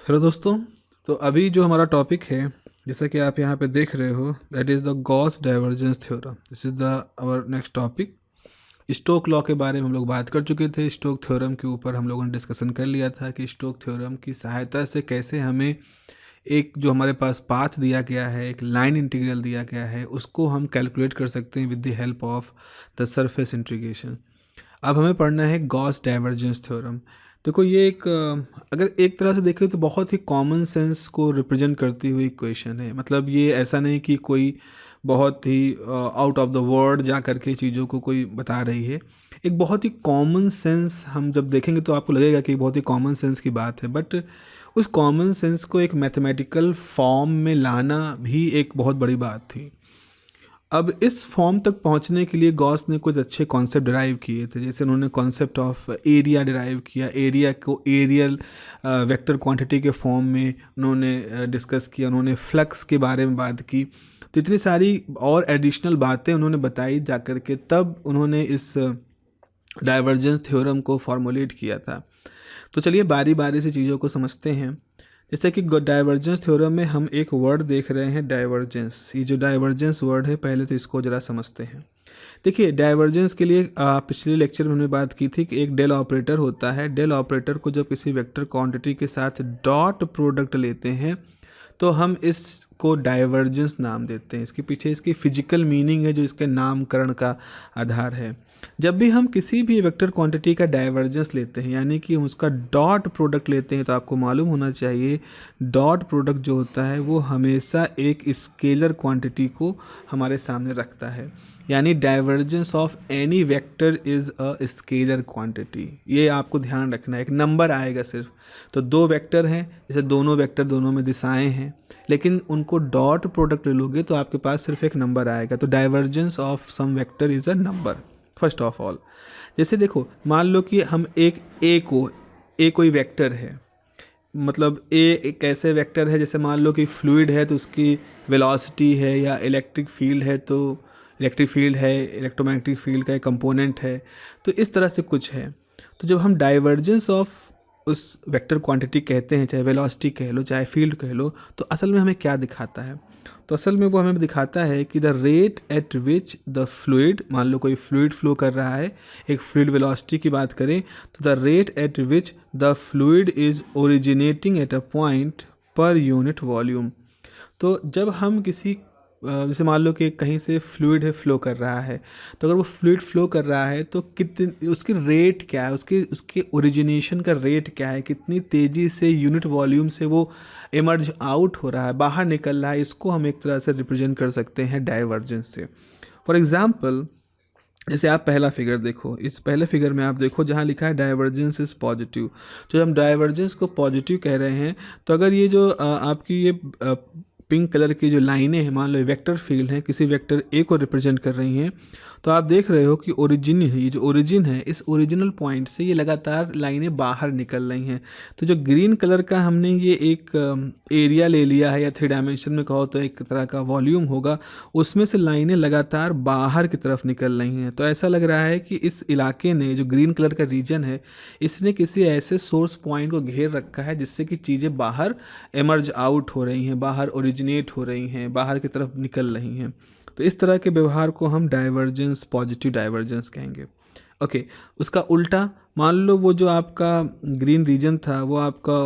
Hello दोस्तों। तो अभी जो हमारा टॉपिक है, जैसा कि आप यहाँ पे देख रहे हो, that is the Gauss divergence theorem. This is the our next topic. Stoke law के बारे में हम लोग बात कर चुके थे। स्टोक थ्योरम के ऊपर हम लोगों ने डिस्कशन कर लिया था कि स्टोक थ्योरम की सहायता से कैसे हमें एक जो हमारे पास पाथ दिया गया है, एक लाइन इंटीग्रल दिया गया है, उसको हम कैलकुलेट कर सकते हैं with the help of the surface integration. अब हमें पढ़ना है गॉस डाइवर्जेंस थ्योरम। देखो ये एक अगर एक तरह से देखें तो बहुत ही कॉमन सेंस को रिप्रेजेंट करती हुई इक्वेशन है। मतलब ये ऐसा नहीं कि कोई बहुत ही आउट ऑफ द वर्ड जा करके चीज़ों को कोई बता रही है। एक बहुत ही कॉमन सेंस हम जब देखेंगे तो आपको लगेगा कि बहुत ही कॉमन सेंस की बात है, बट उस कॉमन सेंस को एक मैथमेटिकल फॉर्म में लाना भी एक बहुत बड़ी बात थी। अब इस फॉर्म तक पहुंचने के लिए गॉस ने कुछ अच्छे कॉन्सेप्ट डिराइव किए थे। जैसे उन्होंने कॉन्सेप्ट ऑफ एरिया डिराइव किया, एरिया को एरियल वेक्टर क्वांटिटी के फॉर्म में उन्होंने डिस्कस किया। उन्होंने फ्लक्स के बारे में बात की। तो इतनी सारी और एडिशनल बातें उन्होंने बताई जा कर के तब उन्होंने इस डाइवर्जेंस थ्योरम को फॉर्मुलेट किया था। तो चलिए बारी बारी से चीज़ों को समझते हैं। जैसे कि डाइवर्जेंस थ्योरम में हम एक वर्ड देख रहे हैं, डाइवर्जेंस। ये जो डाइवर्जेंस वर्ड है, पहले तो इसको ज़रा समझते हैं। देखिए डाइवर्जेंस के लिए पिछले लेक्चर में हमने बात की थी कि एक डेल ऑपरेटर होता है। डेल ऑपरेटर को जब किसी वेक्टर क्वांटिटी के साथ डॉट प्रोडक्ट लेते हैं तो हम इसको डाइवर्जेंस नाम देते हैं। इसके पीछे इसकी फिजिकल मीनिंग है जो इसके नामकरण का आधार है। जब भी हम किसी भी वेक्टर क्वांटिटी का डाइवर्जेंस लेते हैं, यानी कि हम उसका डॉट प्रोडक्ट लेते हैं, तो आपको मालूम होना चाहिए डॉट प्रोडक्ट जो होता है वो हमेशा एक स्केलर क्वांटिटी को हमारे सामने रखता है। यानी divergence of any vector is a scalar quantity. ये आपको ध्यान रखना है। एक नंबर आएगा सिर्फ। तो दो वेक्टर हैं, जैसे दोनों वेक्टर दोनों में दिशाएं हैं, लेकिन उनको डॉट प्रोडक्ट ले लोगे तो आपके पास सिर्फ एक नंबर आएगा। तो divergence of some vector is a number first of all. जैसे देखो, मान लो कि हम एक ए कोई वेक्टर है। मतलब ए एक ऐसे वेक्टर है, जैसे मान लो कि फ्लूइड है तो उसकी वेलोसिटी है, या इलेक्ट्रिक फील्ड है तो इलेक्ट्रिक फील्ड है, इलेक्ट्रोमैग्नेटिक फील्ड का एक कंपोनेंट है। तो इस तरह से कुछ है। तो जब हम डाइवर्जेंस ऑफ उस वेक्टर क्वांटिटी कहते हैं, चाहे वेलोसिटी कह लो चाहे फील्ड कह लो, तो असल में हमें क्या दिखाता है? तो असल में वो हमें दिखाता है कि the rate at which the fluid, मान लो कोई फ्लूइड फ्लो कर रहा है, एक फ्लूइड वेलोसिटी की बात करें, तो the rate at which the fluid is originating at a point per unit volume. तो जब हम किसी जैसे मान लो कि कहीं से फ्लूइड है फ्लो कर रहा है, तो अगर वो फ्लूइड फ्लो कर रहा है तो कितनी उसकी रेट क्या है, उसके उसके ओरिजिनेशन का रेट क्या है, कितनी तेज़ी से यूनिट वॉल्यूम से वो इमर्ज आउट हो रहा है, बाहर निकल रहा है। इसको हम एक तरह से रिप्रेजेंट कर सकते हैं डाइवर्जेंस से। फॉर एग्जाम्पल, जैसे आप पहला फिगर देखो, इस पहले फिगर में आप देखो जहाँ लिखा है डाइवर्जेंस इज़ पॉजिटिव। तो जब हम डाइवर्जेंस को पॉजिटिव कह रहे हैं, तो अगर ये जो आपकी ये पिंक कलर की जो लाइनें हैं, मान लो वेक्टर फील्ड हैं, किसी वेक्टर ए को रिप्रेजेंट कर रही हैं, तो आप देख रहे हो कि ओरिजिन है, ये जो ओरिजिन है, इस ओरिजिनल पॉइंट से ये लगातार लाइनें बाहर निकल रही हैं। तो जो ग्रीन कलर का हमने ये एक एरिया ले लिया है, या 3 डायमेंशन में कहो तो एक तरह का वॉल्यूम होगा, उसमें से लाइनें लगातार बाहर की तरफ निकल रही हैं। तो ऐसा लग रहा है कि इस इलाके ने, जो ग्रीन कलर का रीजन है, इसने किसी ऐसे सोर्स पॉइंट को घेर रखा है जिससे कि चीज़ें बाहर एमर्ज आउट हो रही हैं, बाहर ओरिजिनेट हो रही हैं, बाहर की तरफ निकल रही हैं। तो इस तरह के व्यवहार को हम डाइवर्जेंस, पॉजिटिव डाइवर्जेंस कहेंगे। ओके, उसका उल्टा, मान लो वो जो आपका ग्रीन रीजन था वो आपका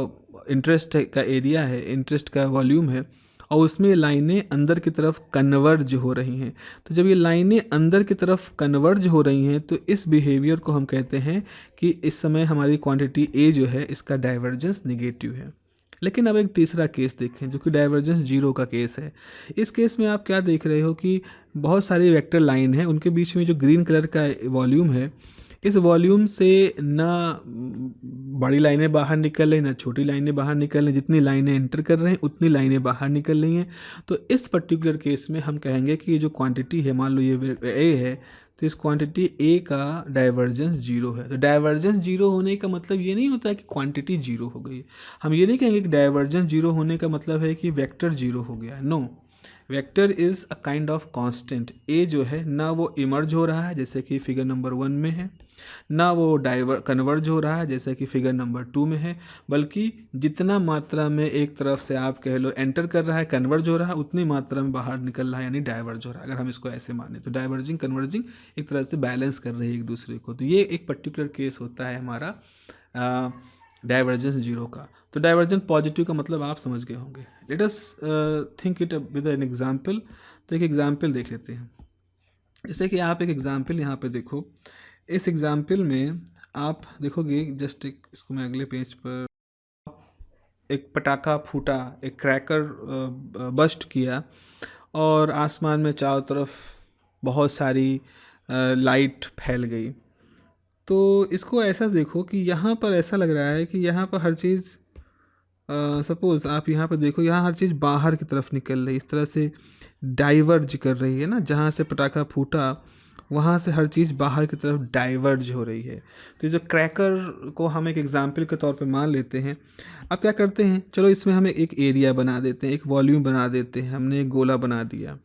इंटरेस्ट का एरिया है, इंटरेस्ट का वॉल्यूम है, और उसमें लाइनें अंदर की तरफ कन्वर्ज हो रही हैं। तो जब ये लाइनें अंदर की तरफ कन्वर्ज हो रही हैं तो इस बिहेवियर को हम कहते हैं कि इस समय हमारी क्वांटिटी ए जो है इसका डाइवर्जेंस निगेटिव है। लेकिन अब एक तीसरा केस देखें जो कि डाइवर्जेंस जीरो का केस है। इस केस में आप क्या देख रहे हो कि बहुत सारी वेक्टर लाइन है, उनके बीच में जो ग्रीन कलर का वॉल्यूम है, इस वॉल्यूम से ना बड़ी लाइनें बाहर निकल रही, ना छोटी लाइनें बाहर निकल रही। जितनी लाइनें एंटर कर रहे हैं उतनी लाइनें बाहर निकल रही हैं। तो इस पर्टिकुलर केस में हम कहेंगे कि ये जो क्वांटिटी है, मान लो ये ए है, तो इस क्वांटिटी ए का डाइवर्जेंस जीरो है। तो डाइवर्जेंस जीरो होने का मतलब ये नहीं होता है कि क्वांटिटी जीरो हो गई। हम ये नहीं कहेंगे कि डाइवर्जेंस जीरो होने का मतलब है कि वेक्टर जीरो हो गया। No, vector is a kind of constant. A जो है ना वो इमर्ज हो रहा है, जैसे कि फिगर नंबर 1 में है, ना वो कन्वर्ज हो रहा है जैसा कि फिगर नंबर 2 में है, बल्कि जितना मात्रा में एक तरफ से आप कह लो एंटर कर रहा है, कन्वर्ज हो रहा है, उतनी मात्रा में बाहर निकल रहा है, यानी डाइवर्ज हो रहा है। अगर हम इसको ऐसे माने तो डाइवर्जिंग कन्वर्जिंग एक तरह से बैलेंस कर रही है एक दूसरे को। तो ये एक पर्टिकुलर केस होता है हमारा डाइवर्जेंस जीरो का। तो डाइवर्जेंस पॉजिटिव का मतलब आप समझ गए होंगे। Let us think it with an example. तो एक एग्जाम्पल देख लेते हैं। जैसे कि आप एक एग्जाम्पल यहाँ पे देखो, इस एग्जाम्पल में आप देखोगे, जस्ट एक इसको मैं अगले पेज पर, एक पटाखा फूटा, एक क्रैकर बस्ट किया और आसमान में चारों तरफ बहुत सारी लाइट फैल गई। तो इसको ऐसा देखो कि यहाँ पर ऐसा लग रहा है कि यहाँ पर हर चीज़, सपोज़ आप यहाँ पर देखो, यहाँ हर चीज़ बाहर की तरफ निकल रही है, इस तरह से डाइवर्ज कर रही है ना। जहाँ से पटाखा फूटा वहाँ से हर चीज़ बाहर की तरफ डाइवर्ज हो रही है। तो जो क्रैकर को हम एक एग्जाम्पल के तौर पे मान लेते हैं। अब क्या करते हैं, चलो इसमें हम एक एरिया बना देते हैं, एक वॉल्यूम बना देते हैं, हमने एक गोला बना दिया।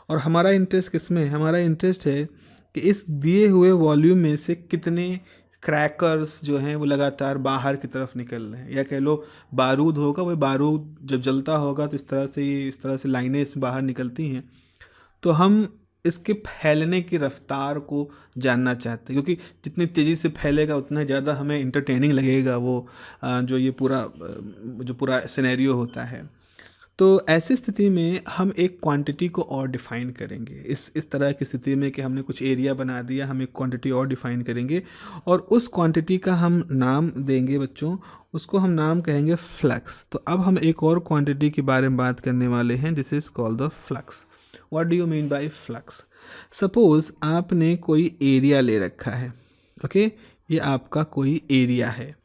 और हमारा इंटरेस्ट किस में है, हमारा इंटरेस्ट है कि इस दिए हुए वॉल्यूम में से कितने क्रैकर्स जो हैं वो लगातार बाहर की तरफ निकल रहे हैं, या कह लो बारूद होगा, वो बारूद जब जलता होगा तो इस तरह से लाइनें बाहर निकलती हैं। तो हम इसके फैलने की रफ्तार को जानना चाहते हैं, क्योंकि जितनी तेज़ी से फैलेगा उतना ज़्यादा हमें इंटरटेनिंग लगेगा वो जो ये पूरा सिनेरियो होता है। तो ऐसी स्थिति में हम एक क्वांटिटी को और डिफ़ाइन करेंगे। इस तरह की स्थिति में कि हमने कुछ एरिया बना दिया, हम एक क्वांटिटी और डिफ़ाइन करेंगे और उस क्वांटिटी का हम नाम देंगे बच्चों, उसको हम नाम कहेंगे फ्लक्स। तो अब हम एक और क्वांटिटी के बारे में बात करने वाले हैं, this is called the flux. What do you mean by flux? Suppose आपने कोई एरिया ले रखा है, ओके, ये आपका कोई एरिया है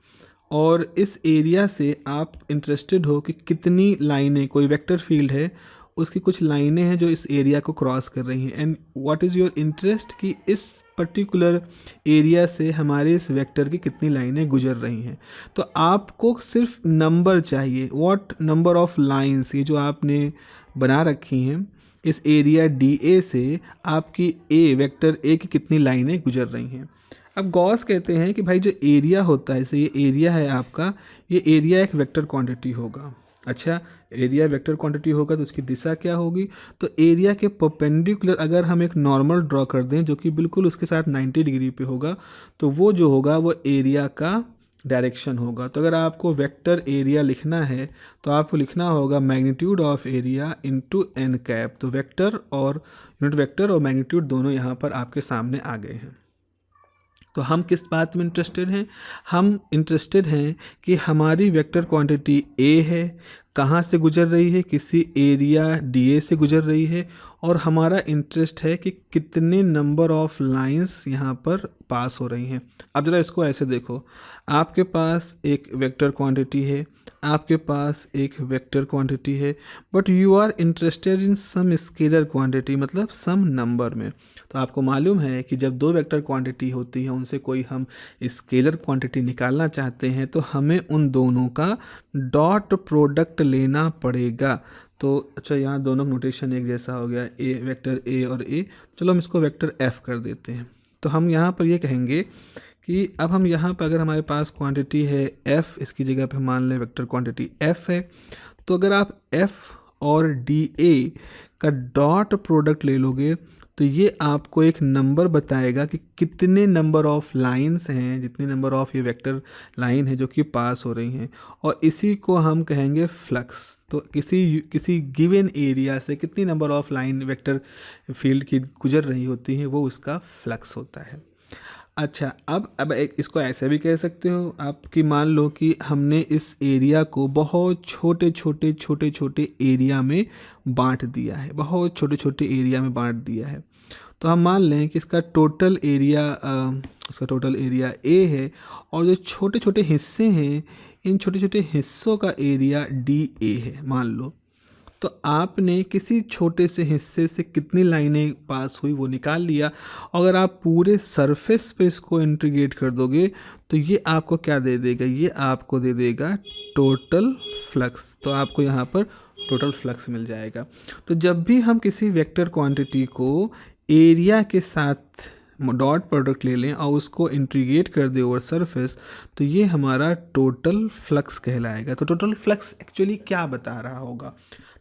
और इस एरिया से आप इंटरेस्टेड हो कि कितनी लाइनें, कोई वेक्टर फील्ड है, उसकी कुछ लाइनें हैं जो इस एरिया को क्रॉस कर रही हैं, and what is your interest कि इस पर्टिकुलर एरिया से हमारे इस वेक्टर की कितनी लाइनें गुजर रही हैं। तो आपको सिर्फ नंबर चाहिए, व्हाट नंबर ऑफ लाइंस, ये जो आपने बना रखी हैं इस एरिया डी ए से आपकी ए वेक्टर ए की कितनी लाइनें गुजर रही हैं। अब गॉस कहते हैं कि भाई जो एरिया होता है, जैसे ये एरिया है आपका, ये एरिया एक वेक्टर क्वांटिटी होगा। अच्छा, एरिया वेक्टर क्वांटिटी होगा तो उसकी दिशा क्या होगी? तो एरिया के परपेंडिकुलर अगर हम एक नॉर्मल ड्रॉ कर दें जो कि बिल्कुल उसके साथ 90 डिग्री पे होगा, तो वो जो होगा वो एरिया का डायरेक्शन होगा। तो अगर आपको वेक्टर एरिया लिखना है तो आपको लिखना होगा magnitude of area into n cap. तो वेक्टर और यूनिट वेक्टर और मैग्नीट्यूड दोनों यहाँ पर आपके सामने आ गए हैं। तो हम किस बात में इंटरेस्टेड हैं? हम इंटरेस्टेड हैं कि हमारी वेक्टर क्वांटिटी ए है, कहाँ से गुजर रही है, किसी एरिया डी ए से गुजर रही है, और हमारा इंटरेस्ट है कि कितने नंबर ऑफ लाइंस यहाँ पर पास हो रही हैं। अब ज़रा इसको ऐसे देखो, आपके पास एक वेक्टर क्वांटिटी है, आपके पास एक वेक्टर क्वांटिटी है, but you are interested in some scalar quantity, मतलब सम नंबर में। तो आपको मालूम है कि जब दो वेक्टर क्वांटिटी होती है उनसे कोई हम स्केलर क्वांटिटी निकालना चाहते हैं तो हमें उन दोनों का डॉट प्रोडक्ट लेना पड़ेगा। तो अच्छा, यहाँ दोनों नोटेशन एक जैसा हो गया, ए वेक्टर ए और ए, चलो हम इसको वेक्टर एफ कर देते हैं। तो हम यहाँ पर ये कहेंगे कि अब हम यहाँ पर अगर हमारे पास क्वांटिटी है एफ़, इसकी जगह पे मान लें वेक्टर क्वांटिटी एफ़ है, तो अगर आप एफ़ और डी ए का डॉट प्रोडक्ट ले लोगे तो ये आपको एक नंबर बताएगा कि कितने नंबर ऑफ लाइंस हैं, जितने नंबर ऑफ ये वेक्टर लाइन है जो कि पास हो रही हैं, और इसी को हम कहेंगे फ्लक्स। तो किसी गिवन एरिया से कितनी number of line vector field की गुजर रही होती हैं वो उसका फ्लक्स होता है। अच्छा, अब एक इसको ऐसे भी कह सकते हो आप कि मान लो कि हमने इस एरिया को बहुत छोटे छोटे एरिया में बांट दिया है, बहुत छोटे छोटे एरिया में बांट दिया है। तो हम मान लें कि इसका टोटल एरिया ए है और जो छोटे छोटे हिस्से हैं इन छोटे छोटे हिस्सों का एरिया डी ए है मान लो। तो आपने किसी छोटे से हिस्से से कितनी लाइनें पास हुई वो निकाल लिया। अगर आप पूरे सरफेस पे इसको इंटीग्रेट कर दोगे तो ये आपको क्या दे देगा? ये आपको दे देगा टोटल फ्लक्स। तो आपको यहाँ पर टोटल फ्लक्स मिल जाएगा। तो जब भी हम किसी वेक्टर क्वांटिटी को एरिया के साथ डॉट प्रोडक्ट ले लें और उसको इंटीग्रेट कर दें ओवर सरफेस, तो ये हमारा टोटल फ्लक्स कहलाएगा। तो टोटल फ्लक्स एक्चुअली क्या बता रहा होगा?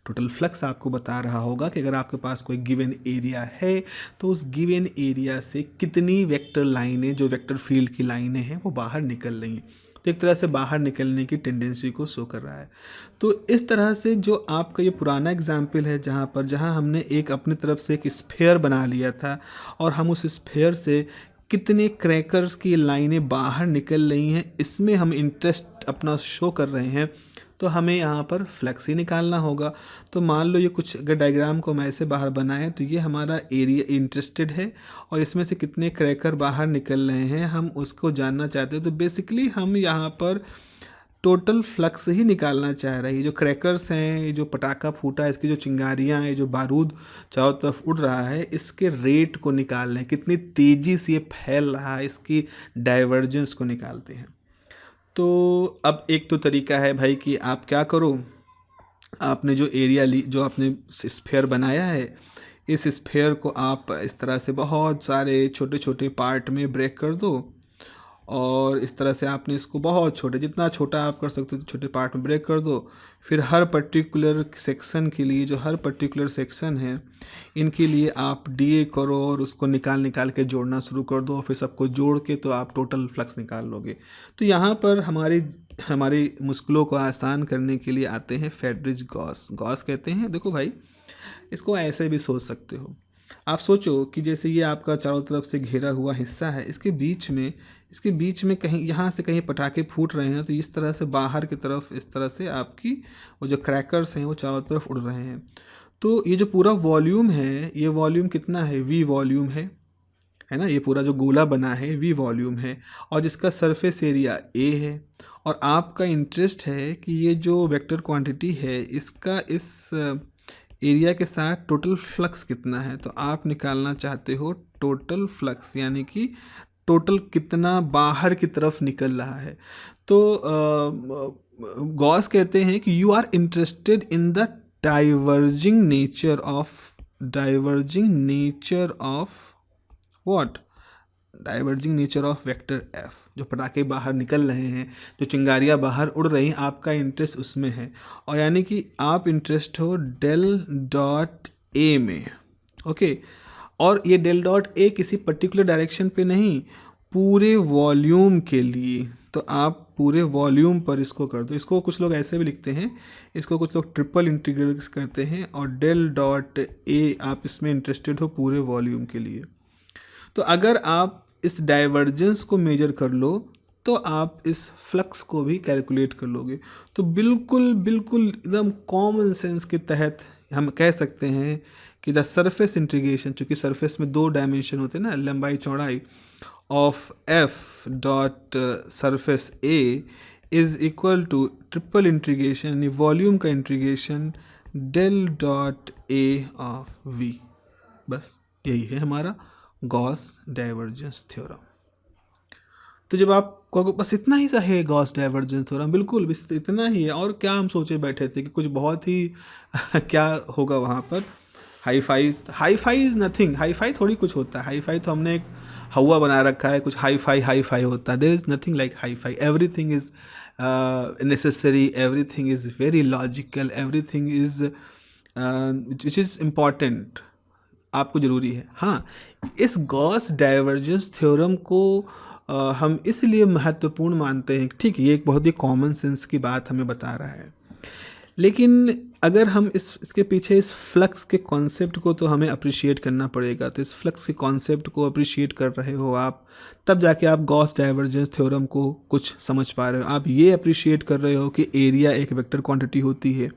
टोटल फ्लक्स आपको बता रहा होगा कि अगर आपके पास कोई गिवन एरिया है तो उस गिवन एरिया से कितनी वेक्टर लाइनें, जो वेक्टर फील्ड की लाइनें हैं, वो बाहर निकल रही हैं। तो एक तरह से बाहर निकलने की टेंडेंसी को शो कर रहा है। तो इस तरह से जो आपका ये पुराना एग्जाम्पल है जहाँ हमने एक अपनी तरफ से एक स्फेयर बना लिया था और हम उस स्फेयर से कितने क्रैकर्स की लाइनें बाहर निकल रही हैं, इसमें हम इंटरेस्ट अपना शो कर रहे हैं, तो हमें यहाँ पर फ्लक्स ही निकालना होगा। तो मान लो ये कुछ अगर डायग्राम को हम ऐसे बाहर बनाएं तो ये हमारा एरिया इंटरेस्टेड है और इसमें से कितने क्रैकर बाहर निकल रहे हैं हम उसको जानना चाहते हैं। तो बेसिकली हम यहाँ पर टोटल फ्लक्स ही निकालना चाह रहे हैं। जो क्रैकर्स हैं, ये जो पटाखा फूटा है, इसकी जो चिंगारियाँ हैं, जो बारूद चारों तरफ उड़ रहा है, इसके रेट को निकाल रहे हैं, कितनी तेज़ी से ये फैल रहा है, इसकी डाइवर्जेंस को निकालते हैं। तो अब एक तो तरीका है भाई कि आप क्या करो, आपने जो एरिया जो आपने स्फेयर बनाया है, इस स्फेयर को आप इस तरह से बहुत सारे छोटे छोटे पार्ट में ब्रेक कर दो और इस तरह से आपने इसको बहुत छोटे, जितना छोटा आप कर सकते हो छोटे पार्ट में ब्रेक कर दो। फिर हर पर्टिकुलर सेक्शन के लिए, जो हर पर्टिकुलर सेक्शन है, इनके लिए आप डीए करो और उसको निकाल के जोड़ना शुरू कर दो। फिर सबको जोड़ के तो आप टोटल फ्लक्स निकाल लोगे। तो यहाँ पर हमारी मुश्किलों को आसान करने के लिए आते हैं फेडरिच गॉस। गॉस कहते हैं, देखो भाई, इसको ऐसे भी सोच सकते हो। आप सोचो कि जैसे ये आपका चारों तरफ से घेरा हुआ हिस्सा है, इसके बीच में कहीं यहाँ से कहीं पटाखे फूट रहे हैं, तो इस तरह से बाहर की तरफ इस तरह से आपकी वो जो क्रैकर्स हैं वो चारों तरफ उड़ रहे हैं। तो ये जो पूरा वॉल्यूम है, ये वॉल्यूम कितना है? वी वॉल्यूम है ना। ये पूरा जो गोला बना है वी वॉल्यूम है और जिसका सरफेस एरिया ए है। और आपका इंटरेस्ट है कि ये जो वेक्टर क्वांटिटी है, इसका इस एरिया के साथ टोटल फ्लक्स कितना है। तो आप निकालना चाहते हो टोटल फ्लक्स, यानी कि टोटल कितना बाहर की तरफ निकल रहा है। तो गॉस कहते हैं कि you are interested in the diverging nature of what? Diverging nature of vector F. जो पटाखे बाहर निकल रहे हैं, जो चिंगारियाँ बाहर उड़ रही हैं, आपका इंटरेस्ट उसमें है। और यानी कि आप इंटरेस्ट हो डेल डॉट ए में, ओके। और ये डेल डॉट ए किसी पर्टिकुलर डायरेक्शन पे नहीं, पूरे वॉल्यूम के लिए। तो आप पूरे वॉल्यूम पर इसको कर दो। इसको कुछ लोग ऐसे भी लिखते हैं, इसको कुछ लोग ट्रिपल इंटीग्रल करते हैं, और डेल डॉट ए आप इसमें इंटरेस्टेड हो पूरे वॉल्यूम के लिए। तो अगर आप इस डाइवर्जेंस को मेजर कर लो तो आप इस फ्लक्स को भी कैलकुलेट कर लोगे। तो बिल्कुल एकदम कॉमन सेंस के तहत हम कह सकते हैं कि द सरफेस इंटीग्रेशन, चूँकि सरफेस में 2 डायमेंशन होते हैं ना, लंबाई चौड़ाई, of F dot surface A is equal to triple integration, यानी वॉल्यूम का integration del dot A of V. बस यही है हमारा गॉस डाइवर्जेंस थ्योरम। तो जब आप कहोगे बस इतना ही सा है गॉस डाइवर्जेंस थ्योरम, बिल्कुल बस इतना ही है, और क्या हम सोचे बैठे थे कि कुछ बहुत ही क्या होगा वहाँ पर। Hi fi is nothing. Hi fi थोड़ी कुछ होता है। हाई फाई तो हमने एक हवा बना रखा है, कुछ हाई फाई होता है। There is nothing like hi fi. Everything is necessary, everything is very logical, everything is which is important, आपको ज़रूरी है। हाँ, इस गॉस डाइवर्जेंस थ्योरम को हम इसलिए महत्वपूर्ण मानते हैं, ठीक है, ये एक बहुत ही कॉमन सेंस की बात हमें बता रहा है, लेकिन अगर हम इसके पीछे इस फ्लक्स के कॉन्सेप्ट को तो हमें अप्रिशिएट करना पड़ेगा। तो इस फ्लक्स के कॉन्सेप्ट को अप्रिशिएट कर रहे हो आप, तब जाके आप गॉस डाइवर्जेंस थ्योरम को कुछ समझ पा रहे हो। आप ये अप्रिशिएट कर रहे हो कि एरिया एक वेक्टर क्वांटिटी होती है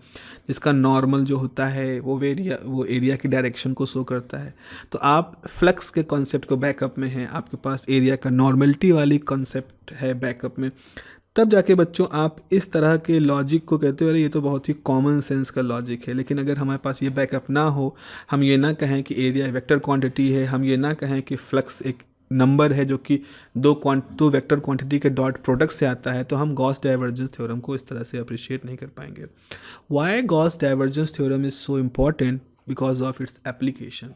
जिसका नॉर्मल जो होता है वो एरिया की डायरेक्शन को शो करता है। तो आप फ्लक्स के कॉन्सेप्ट को बैकअप में हैं, आपके पास एरिया का नॉर्मलिटी वाली कॉन्सेप्ट है बैकअप में, तब जाके बच्चों आप इस तरह के लॉजिक को कहते हो अरे ये तो बहुत ही कॉमन सेंस का लॉजिक है। लेकिन अगर हमारे पास ये बैकअप ना हो, हम ये ना कहें कि एरिया वेक्टर क्वांटिटी है, हम ये ना कहें कि फ्लक्स एक नंबर है जो कि दो वेक्टर क्वांटिटी के डॉट प्रोडक्ट से आता है, तो हम गॉस डाइवर्जेंस थ्योरम को इस तरह से अप्रिशिएट नहीं कर पाएंगे। Why Gauss divergence theorem is so important? Because of its application.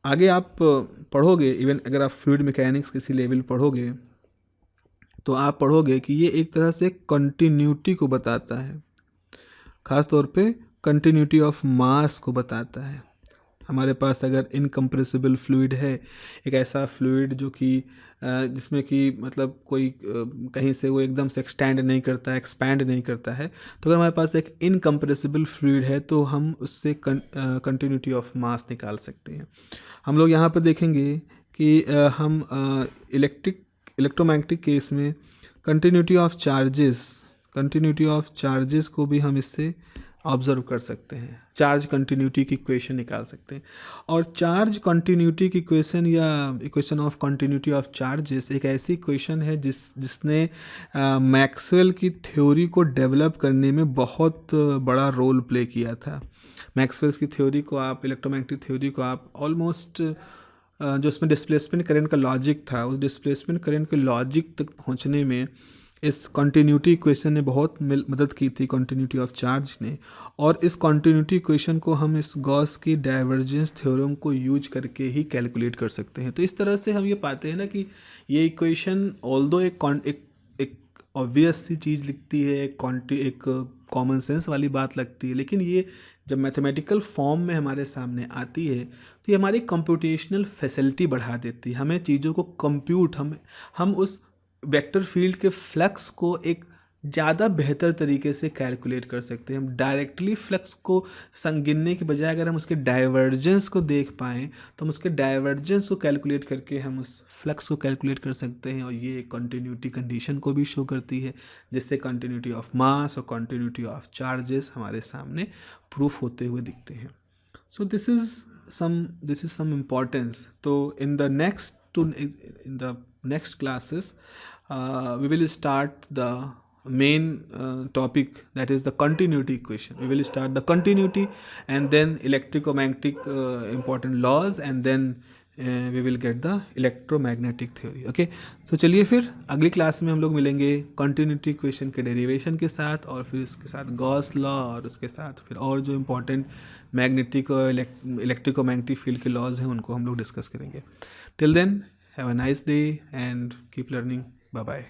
आगे आप पढ़ोगे, इवन अगर आप फ्लूइड मैकेनिक्स किसी लेवल पढ़ोगे तो आप पढ़ोगे कि ये एक तरह से कंटिन्यूटी को बताता है, ख़ास तौर पे कंटिन्यूटी ऑफ मास को बताता है। हमारे पास अगर इनकम्प्रेसिबल फ्लूइड है, एक ऐसा फ्लूइड जो कि जिसमें कि मतलब कोई कहीं से वो एकदम से एक्सटेंड नहीं करता है, एक्सपैंड नहीं करता है, तो अगर हमारे पास एक इनकम्प्रेसिबल फ्लूइड है तो हम उससे कंटिन्यूटी ऑफ मास निकाल सकते हैं। हम लोग यहाँ पर देखेंगे कि हम इलेक्ट्रोमैग्नेटिक केस में कंटिन्यूटी ऑफ चार्जेस को भी हम इससे ऑब्जर्व कर सकते हैं, चार्ज कंटिन्यूटी की इक्वेशन निकाल सकते हैं। और चार्ज कंटिन्यूटी की इक्वेशन या equation of continuity of charges एक ऐसी इक्वेशन है जिसने मैक्सवेल की थ्योरी को डेवलप करने में बहुत बड़ा रोल प्ले किया था। मैक्सवेल्स की थ्योरी को आप, इलेक्ट्रोमैग्नेटिक थ्योरी को आप ऑलमोस्ट जो उसमें डिस्प्लेसमेंट करंट का लॉजिक था, उस डिस्प्लेसमेंट करंट के लॉजिक तक पहुंचने में इस कॉन्टीन्यूटी इक्वेशन ने बहुत मदद की थी, कॉन्टीन्यूटी ऑफ चार्ज ने। और इस कॉन्टीन्यूटी इक्वेशन को हम इस गॉस की डाइवर्जेंस थ्योरम को यूज करके ही कैलकुलेट कर सकते हैं। तो इस तरह से हम ये पाते हैं ना कि ये इक्वेशन ऑल्दो एक ऑब्वियस सी चीज़ लिखती है, एक कॉमन सेंस वाली बात लगती है, लेकिन ये जब मैथमेटिकल फॉर्म में हमारे सामने आती है तो ये हमारी कंप्यूटेशनल फैसिलिटी बढ़ा देती है। हमें चीज़ों को कंप्यूट हम उस वेक्टर फील्ड के फ्लक्स को एक ज़्यादा बेहतर तरीके से कैलकुलेट कर सकते हैं। हम डायरेक्टली फ्लक्स को गिनने के बजाय अगर हम उसके डाइवर्जेंस को देख पाएँ तो हम उसके डाइवर्जेंस को कैलकुलेट करके हम उस फ्लक्स को कैलकुलेट कर सकते हैं। और ये कंटिन्यूटी कंडीशन को भी शो करती है, जिससे कंटिन्यूटी ऑफ मास और कंटिन्यूटी ऑफ चार्जेस हमारे सामने प्रूफ होते हुए दिखते हैं। So this is some importance. तो in the next classes we will start the main topic, that is the continuity equation. We will start the continuity and then electromagnetic important laws, and then we will get the electromagnetic theory. Okay, तो चलिए फिर अगली class में हम लोग मिलेंगे continuity equation के derivation के साथ, और फिर इसके साथ गॉस लॉ, और उसके साथ फिर और जो इम्पोर्टेंट मैग्नेटिक और इलेक्ट्रिकोमैग्नेटिक फील्ड के लॉज हैं उनको हम लोग डिस्कस करेंगे। Till then, have a nice day and keep learning. Bye bye.